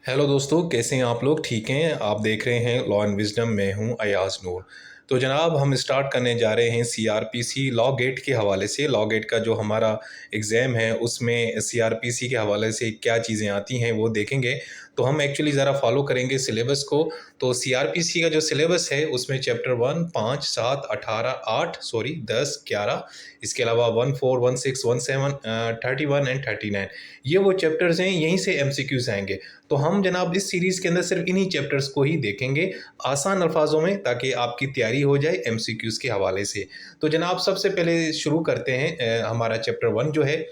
Hello दोस्तों, कैसे हैं आप लोग? ठीक हैं? आप देख रहे हैं लॉ एंड विजडम। मैं हूं अयाज नूर। तो जनाब, हम स्टार्ट करने जा रहे हैं सीआरपीसी लॉ गेट के हवाले से। लॉ गेट का जो हमारा एग्ज़ाम है उसमें सीआरपीसी के हवाले से क्या चीज़ें आती हैं वो देखेंगे। तो हम एक्चुअली ज़रा फॉलो करेंगे सिलेबस को। तो सीआरपीसी का जो सिलेबस है उसमें चैप्टर 1, 5, 7, 18, 8 सॉरी 10, 11, इसके अलावा 14, 16, 17, 31 एंड 39, ये वो चैप्टर्स हैं। यहीं से एमसीक्यूज आएंगे। तो हम जनाब इस सीरीज़ के अंदर सिर्फ इन्हीं चैप्टर्स को ही देखेंगे आसान अल्फाजों में, ताकि आपकी तैयारी हो जाए एमसीक्यूज़ के हवाले से। तो जनाब सबसे पहले शुरू करते हैं हमारा चैप्टर 1 जो है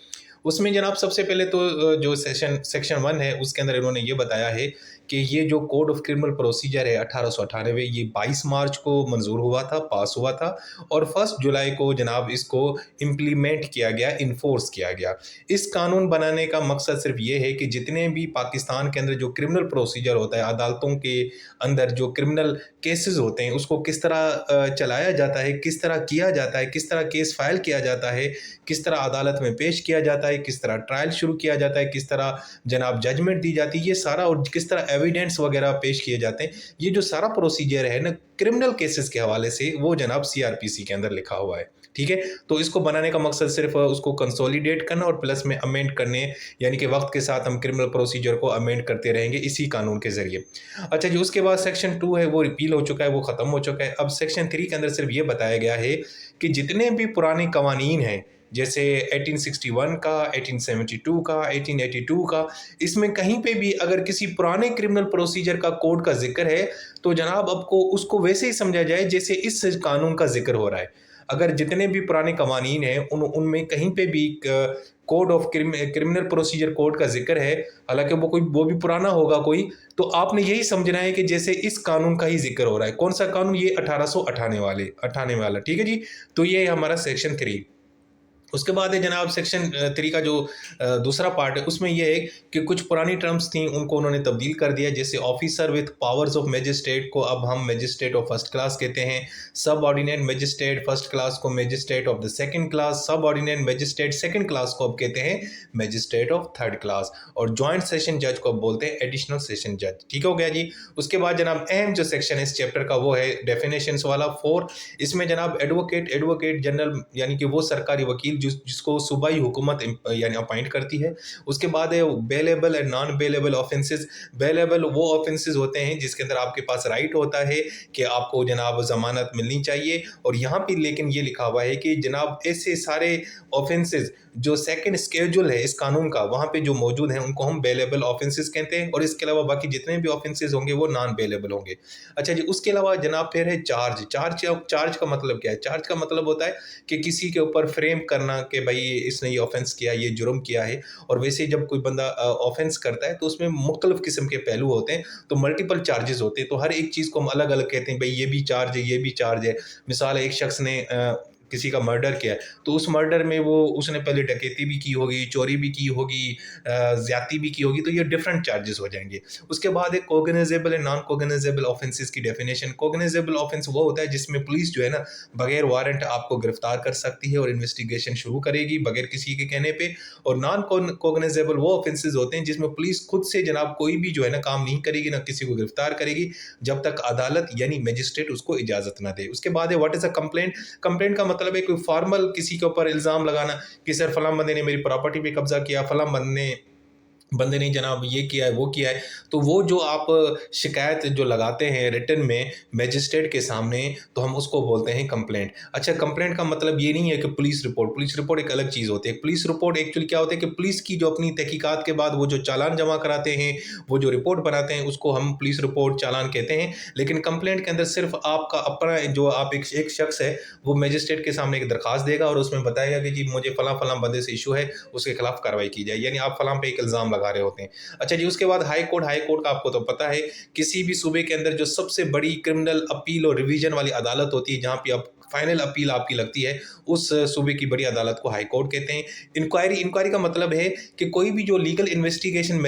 उसमें। जनाब सबसे पहले तो जो सेक्शन 1 है उसके अंदर इन्होंने ये बताया है कि ये जो कोड ऑफ क्रिमिनल प्रोसीजर है 1898, ये 22 मार्च को मंजूर हुआ था, पास हुआ था, और 1 जुलाई को जनाब इसको इम्प्लीमेंट किया गया, इन्फोर्स किया गया। इस कानून बनाने का मकसद सिर्फ ये है कि जितने भी पाकिस्तान के अंदर जो क्रिमिनल प्रोसीजर होता है, अदालतों के अंदर जो क्रिमिनल केसेस होते हैं उसको किस तरह चलाया जाता है, किस तरह किया जाता है, किस तरह केस फाइल किया जाता है, किस तरह अदालत में पेश किया जाता है, किस तरह ट्रायल शुरू किया जाता है, किस तरह जनाब जजमेंट दी जाती है, ये सारा, और किस तरह एविडेंस वगैरह पेश किए जाते हैं, ये जो सारा प्रोसीजर है ना क्रिमिनल केसेस के हवाले से, वो जनाब सीआरपीसी के अंदर लिखा हुआ है। ठीक है। तो इसको बनाने का मकसद सिर्फ उसको कंसोलिडेट करना और प्लस में अमेंड करने, यानी कि वक्त के साथ हम क्रिमिनल प्रोसीजर को अमेंड करते रहेंगे इसी कानून के जरिए। अच्छा जी, उसके बाद सेक्शन 2 है वो रिपील हो चुका है, वो ख़त्म हो चुका है। अब सेक्शन 3 के अंदर सिर्फ ये बताया गया है कि जितने भी पुराने कवानीन हैं, जैसे 1861 का, 1872 का, 1882 का, इसमें कहीं पे भी अगर किसी पुराने क्रिमिनल प्रोसीजर का कोड का जिक्र है तो जनाब आपको उसको वैसे ही समझा जाए जैसे इस कानून का जिक्र हो रहा है। अगर जितने भी पुराने कवानीन हैं उनमें कहीं पे भी code of criminal procedure code का जिक्र है, हालांकि वो भी पुराना होगा कोई, तो आपने यही समझना है कि जैसे इस कानून का ही जिक्र हो रहा है। कौन सा कानून? ये 1898 वाला। ठीक है जी। तो ये हमारा सेक्शन 3। उसके बाद है जनाब सेक्शन 3 का जो दूसरा पार्ट है उसमें यह है कि कुछ पुरानी टर्म्स थी उनको उन्होंने तब्दील कर दिया। जैसे officer with powers of magistrate को अब हम मजिस्ट्रेट ऑफ फर्स्ट क्लास कहते हैं, सब ऑर्डिनेट मजिस्ट्रेट फर्स्ट क्लास को magistrate of the second class, सब ऑर्डिनेट मजिस्ट्रेट सेकंड क्लास को अब कहते हैं मजिस्ट्रेट ऑफ थर्ड क्लास, और जॉइंट सेशन जज को अब बोलते हैं एडिशनल सेशन जज। ठीक हो गया जी। उसके बाद जनाब अहम जो सेक्शन है इस चैप्टर का वो है डेफिनेशंस वाला 4। इसमें जनाब एडवोकेट जनरल, यानी कि वो सरकारी वकील जिसको सूबाई हुकूमत यानी अपॉइंट करती है। उसके बाद है bailable and non bailable offences. Bailable वो ऑफेंसेस होते हैं जिसके अंदर आपके पास राइट होता है कि आपको जनाब जमानत मिलनी चाहिए, और यहाँ पे लेकिन ये लिखा हुआ है कि जनाब ऐसे सारे ऑफेंसेस जो सेकंड स्केड्यूल है इस कानून का वहाँ पे जो मौजूद हैं उनको हम बेलेबल ऑफेंसेस कहते हैं, और इसके अलावा बाकी जितने भी ऑफेंसेस होंगे वो नॉन बेलेबल होंगे। अच्छा जी, उसके अलावा जनाब फिर है चार्ज का मतलब क्या है? चार्ज का मतलब होता है कि किसी के ऊपर फ्रेम करना कि भाई इसने ये ऑफेंस किया, ये जुर्म किया है। और वैसे जब कोई बंदा ऑफेंस करता है तो उसमें मुख्तलिफ किस्म के पहलू होते हैं, तो मल्टीपल चार्जेस होते हैं, तो हर एक चीज़ को हम अलग अलग कहते हैं, भाई ये भी चार्ज है, ये भी चार्ज है। मिसाल है, एक शख्स ने किसी का मर्डर किया है तो उस मर्डर में वो उसने पहले डकैती भी की होगी, चोरी भी की होगी, ज्यादती भी की होगी, तो ये डिफरेंट चार्जेस हो जाएंगे। उसके बाद एक कोगनाइजेबल एंड नॉन कोगनाइजेबल ऑफेंसेस की डेफिनेशन। कोगनाइजेबल ऑफेंस वो होता है जिसमें पुलिस जो है ना बगैर वारंट आपको गिरफ्तार कर सकती है और इन्वेस्टिगेशन शुरू करेगी बगैर किसी के कहने पे। और नॉन कोगनाइजेबल वो ऑफेंसेस होते हैं जिसमें पुलिस खुद से जनाब कोई भी जो है ना काम नहीं करेगी, ना किसी को गिरफ्तार करेगी जब तक अदालत यानी मजिस्ट्रेट उसको इजाजत ना दे। उसके बाद है what is a complaint. Complaint का मतलब है कोई फॉर्मल किसी के ऊपर इल्जाम लगाना कि सर फलां बंदे ने मेरी प्रॉपर्टी पे कब्जा किया, फलां बंदे ने जनाब ये किया है, वो किया है। तो वो जो आप शिकायत जो लगाते हैं रिटन में मजिस्ट्रेट के सामने, तो हम उसको बोलते हैं कंप्लेंट। अच्छा, कंप्लेंट का मतलब ये नहीं है कि पुलिस रिपोर्ट एक अलग चीज़ होती है। पुलिस रिपोर्ट एक्चुअली क्या होता है कि पुलिस की जो अपनी तहकीकात के बाद वो जो चालान जमा कराते हैं, वो जो रिपोर्ट बनाते हैं, उसको हम पुलिस रिपोर्ट चालान कहते हैं। लेकिन कंप्लेंट के अंदर सिर्फ आपका अपना जो आप एक शख्स है वो मजिस्ट्रेट के सामने एक दरखास्त देगा और उसमें बताएगा कि जी मुझे फलां फलां बंदे से इशू है, उसके खिलाफ कार्रवाई की जाए, यानी आप फलां पे एक इल्ज़ाम लगा रहे होते हैं। अच्छा जी, उसके बाद हाई कोर्ट का आपको तो पता है, किसी भी सूबे के अंदर जो सबसे बड़ी क्रिमिनल अपील और रिवीजन वाली अदालत होती है जहां पे आप फाइनल अपील आपकी लगती है, उस सूबे की बड़ी अदालत को हाई कोर्ट कहते हैं। इंक्वायरी का मतलब है कि कोई भी जो लीगल इन्वेस्टिगेशन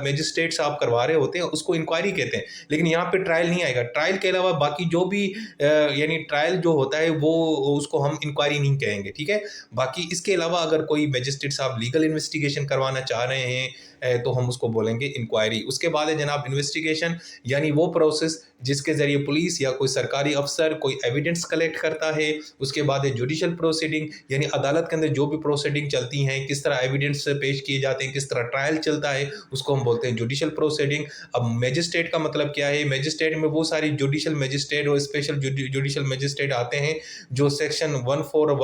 मजिस्ट्रेट आप करवा रहे होते हैं उसको इंक्वायरी कहते हैं। लेकिन यहाँ पे ट्रायल नहीं आएगा। ट्रायल के अलावा बाकी जो भी यानी ट्रायल जो होता है वो उसको हम इंक्वायरी नहीं कहेंगे। ठीक है। बाकी इसके अलावा अगर कोई मजिस्ट्रेट साहब लीगल इन्वेस्टिगेशन करवाना चाह रहे हैं तो हम उसको बोलेंगे इंक्वायरी। उसके बाद है जनाब इन्वेस्टिगेशन, यानी वो प्रोसेस जिसके ज़रिए पुलिस या कोई सरकारी अफसर कोई एविडेंस कलेक्ट करता है। उसके बाद है जुडिशल प्रोसीडिंग, यानी अदालत के अंदर जो भी प्रोसीडिंग चलती हैं, किस तरह एविडेंस पेश किए जाते हैं, किस तरह ट्रायल चलता है, उसको हम बोलते हैं जुडिशल प्रोसीडिंग। अब मैजिस्ट्रेट का मतलब क्या है? मैजिस्ट्रेट में वो सारी जुडिशल मैजिस्ट्रेट और स्पेशल जुडिशल मैजिस्ट्रेट आते हैं जो सेक्शन 12 और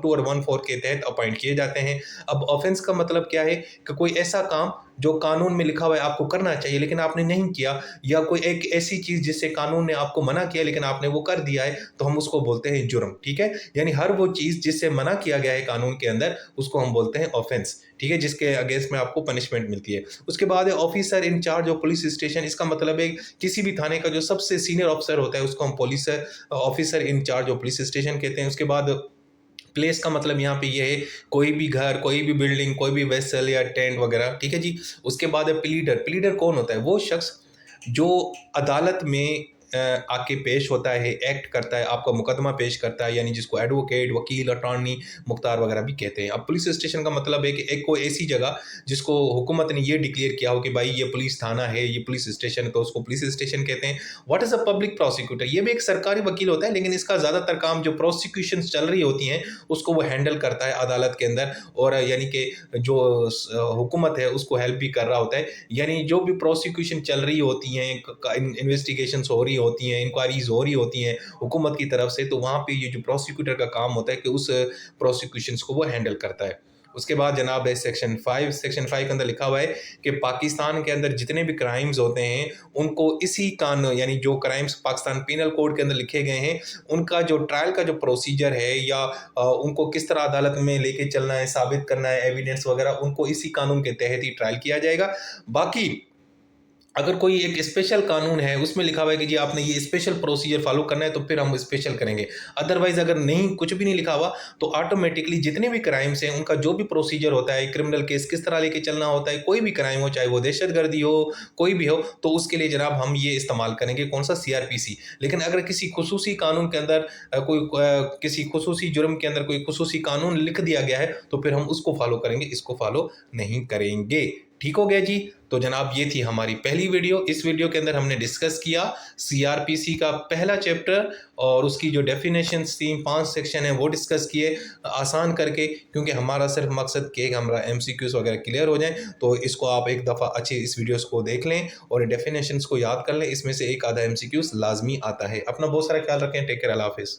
14 के तहत अपॉइंट किए जाते हैं। अब ऑफेंस का मतलब क्या है? कि कोई ऐसा काम जो कानून में लिखा हुआ है आपको करना चाहिए लेकिन आपने नहीं किया, या कोई एक ऐसी चीज जिससे कानून ने आपको मना किया लेकिन आपने वो कर दिया है, तो हम उसको बोलते हैं जुर्म। ठीक है, यानी हर वो चीज जिससे मना किया गया है कानून के अंदर, उसको हम बोलते हैं ऑफेंस। ठीक है, जिसके अगेंस्ट में आपको पनिशमेंट मिलती है। उसके बाद है officer in charge of police station. इसका मतलब है किसी भी थाने का जो सबसे सीनियर ऑफिसर होता है उसको हम police officer in charge of police station कहते हैं। उसके बाद प्लेस का मतलब यहाँ पे ये है कोई भी घर, कोई भी बिल्डिंग, कोई भी वेसल या टेंट वगैरह। ठीक है जी। उसके बाद है प्लीडर। प्लीडर कौन होता है? वो शख्स जो अदालत में आके पेश होता है, एक्ट करता है, आपका मुकदमा पेश करता है, यानी जिसको एडवोकेट, वकील, अटॉर्नी, मुख्तार वगैरह भी कहते हैं। अब पुलिस स्टेशन का मतलब है कि एक कोई ऐसी जगह जिसको हुकूमत ने ये डिक्लेयर किया हो कि भाई ये पुलिस थाना है, ये पुलिस स्टेशन है, तो उसको पुलिस स्टेशन कहते हैं। What is a public prosecutor? ये भी एक सरकारी वकील होता है लेकिन इसका ज़्यादातर काम जो प्रोसिक्यूशन चल रही होती हैं उसको वो हैंडल करता है अदालत के अंदर, और यानी कि जो हुकूमत है उसको हेल्प भी कर रहा होता है। यानी जो भी प्रोसिक्यूशन चल रही होती हैं, इन्वेस्टिगेशंस हो रही होती हैं, इंक्वायरीज हो रही होती हैं हुकूमत की तरफ से, तो वहाँ पे ये जो प्रोसिक्यूटर का काम होता है कि उस प्रोसिक्यूशंस को वो हैंडल करता है। उसके बाद जनाब है सेक्शन 5। सेक्शन 5 के अंदर लिखा हुआ है कि पाकिस्तान के अंदर जितने भी क्राइम्स होते हैं उनको इसी कानून, यानी जो क्राइम्स पाकिस्तान पीनल कोड के अंदर लिखे गए हैं, उनका जो ट्रायल का जो प्रोसीजर है या उनको किस तरह अदालत में लेके चलना है, साबित करना है, एविडेंस वगैरह, उनको इसी कानून के तहत ही ट्रायल किया जाएगा। बाकी अगर कोई एक स्पेशल कानून है उसमें लिखा हुआ है कि जी आपने ये स्पेशल प्रोसीजर फॉलो करना है तो फिर हम स्पेशल करेंगे। अदरवाइज अगर नहीं, कुछ भी नहीं लिखा हुआ, तो ऑटोमेटिकली जितने भी क्राइम्स हैं उनका जो भी प्रोसीजर होता है, क्रिमिनल केस किस तरह लेके चलना होता है, कोई भी क्राइम हो, चाहे वो दहशतगर्दी हो, कोई भी हो, तो उसके लिए जनाब हम ये इस्तेमाल करेंगे, कौन सा? सीआरपीसी। लेकिन अगर किसी खुसूसी कानून के अंदर किसी खुसूसी जुर्म के अंदर कोई खुसूसी कानून लिख दिया गया है तो फिर हम उसको फॉलो करेंगे, इसको फॉलो नहीं करेंगे। ठीक हो गया जी। तो जनाब ये थी हमारी पहली वीडियो। इस वीडियो के अंदर हमने डिस्कस किया सीआरपीसी का पहला चैप्टर और उसकी जो डेफिनेशंस थी, 5 सेक्शन है वो डिस्कस किए आसान करके, क्योंकि हमारा सिर्फ मकसद कि हमारा एमसीक्यूज वगैरह क्लियर हो जाए। तो इसको आप एक दफ़ा अच्छी इस वीडियोस को देख लें और डेफिनेशंस को याद कर लें, इसमें से एक आधा एमसीक्यूज लाजमी आता है। अपना बहुत सारा ख्याल रखें। टेक केयर, अल्लाह हाफिज़।